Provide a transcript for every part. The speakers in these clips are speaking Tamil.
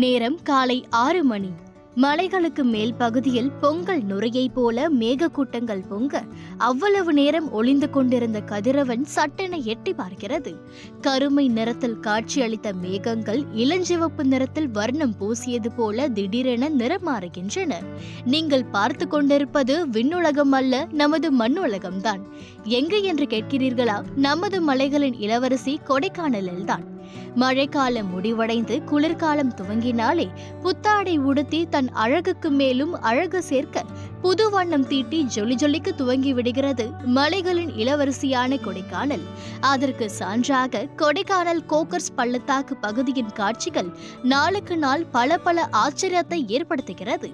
நேரம் காலை 6 மணி. மலைகளுக்கு மேல் பகுதியில் பொங்கல் நுரையை போல மேகக்கூட்டங்கள் பொங்க அவ்வளவு நேரம் ஒளிந்து கொண்டிருந்த கதிரவன் சட்டென எட்டி பார்க்கிறது. கருமை நிறத்தில் காட்சியளித்த மேகங்கள் இளஞ்சிவப்பு நிறத்தில் வர்ணம் பூசியது போல திடீரென நிறம் மாறுகின்றன. நீங்கள் பார்த்து கொண்டிருப்பது விண்ணுலகம் அல்ல, நமது மண்ணுலகம்தான். எங்கு என்று கேட்கிறீர்களா? நமது மலைகளின் இளவரசி கொடைக்கானலில் தான். மழைக்காலம் முடிவடைந்து குளிர்காலம் துவங்கினாலே புத்தாடை உடுத்தி தன் அழகுக்கு மேலும் அழகு சேர்க்க புது வண்ணம் தீட்டி ஜொலி ஜொலிக்கு துவங்கி விடுகிறது மலைகளின் இளவரசியான கொடைக்கானல். அதற்கு சான்றாக கொடைக்கானல் கோக்கர்ஸ் பள்ளத்தாக்கு பகுதியின் காட்சிகள் நாளுக்கு நாள் பல பல ஆச்சரியத்தை ஏற்படுத்துகிறது.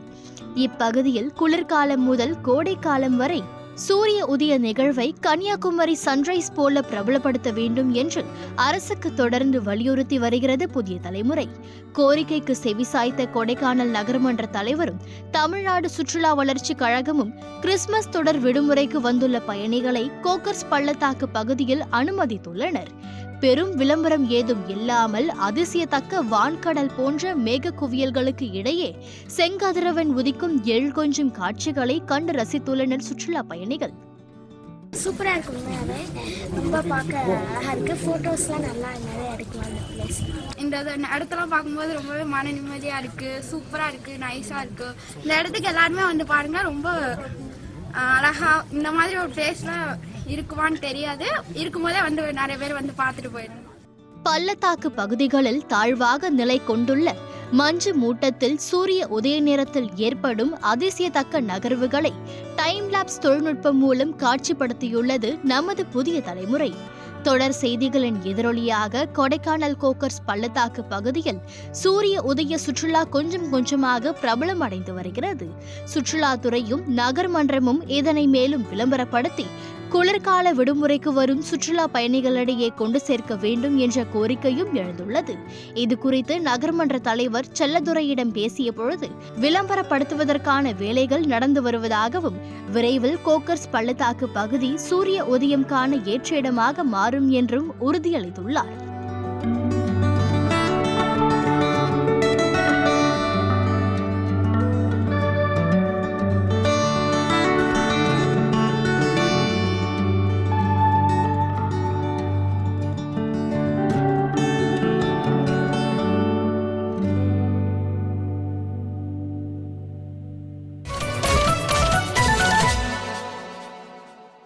இப்பகுதியில் குளிர்காலம் முதல் கோடைக்காலம் வரை சூரிய உதய நிகழ்வை கன்னியாகுமரி சன்ரைஸ் போல பிரபலப்படுத்த வேண்டும் என்று அரசுக்கு தொடர்ந்து வலியுறுத்தி வருகிறது புதிய தலைமுறை. கோரிக்கைக்கு செவிசாய்த்த கொடைக்கானல் நகர்மன்ற தலைவரும் தமிழ்நாடு சுற்றுலா வளர்ச்சி கழகமும் கிறிஸ்துமஸ் தொடர் விடுமுறைக்கு வந்துள்ள பயணிகளை கோக்கர்ஸ் பள்ளத்தாக்கு பகுதியில் அனுமதித்துள்ளனர். பெரும் விளம்பரம் ஏதும் இல்லாமல் அதிசயத்தக்க வான்கடல் போன்ற மேக குவியல்களுக்கு இடையே செங்கதிரவன் உதிக்கும் கொஞ்சம் காட்சிகளை கண்டு ரசித்துள்ளனர் சுற்றுலா பயணிகள். சூப்பரா இருக்குங்க, ரொம்ப பார்க்க அழகா இருக்கு. போட்டோஸ்லாம் நல்லா நிறைய எடுக்கலாம். இந்த இடத்தெல்லாம் பார்க்கும்போது ரொம்பவே மன நிம்மதியா இருக்கு, சூப்பரா இருக்கு, நைஸா இருக்கு. இந்த இடத்துக்கு எல்லாருமே வந்து பாருங்க, ரொம்ப அழகா. இந்த மாதிரி ஒரு பிளேஸ்லாம் இருக்குமான்னு தெரியாது, இருக்கும்போதே வந்து நிறைய பேர் வந்து பார்த்துட்டு போயிடும். பள்ளத்தாக்கு பகுதிகளில் தாழ்வாக நிலை கொண்டுள்ள மஞ்சு மூட்டத்தில் சூரிய உதய நேரத்தில் ஏற்படும் அதிசயத்தக்க நகர்வுகளை டைம் லாப்ஸ் தொழில்நுட்பம் மூலம் காட்சிப்படுத்தியுள்ளது நமது புதிய தலைமுறை. தொடர் செய்திகளின் எதிரொலியாக கொடைக்கானல் கோக்கர்ஸ் பள்ளத்தாக்கு பகுதியில் சூரிய உதய சுற்றுலா கொஞ்சம் கொஞ்சமாக பிரபலம் அடைந்து வருகிறது. சுற்றுலாத்துறையும் நகர்மன்றமும் இதனை மேலும் விளம்பரப்படுத்தி குளிர்கால விடுமுறைக்கு வரும் சுற்றுலா பயணிகளிடையே கொண்டு சேர்க்க வேண்டும் என்ற கோரிக்கையும் எழுந்துள்ளது. இது குறித்து நகர்மன்ற தலைவர் செல்லதுரையிடம் பேசிய பொழுது விளம்பரப்படுத்துவதற்கான வேலைகள் நடந்து வருவதாகவும் விரைவில் கோக்கர்ஸ் பள்ளத்தாக்கு பகுதி சூரிய உதயம் காண ஏற்ற இடமாக மாறும் என்றும் உறுதியளித்துள்ளார்.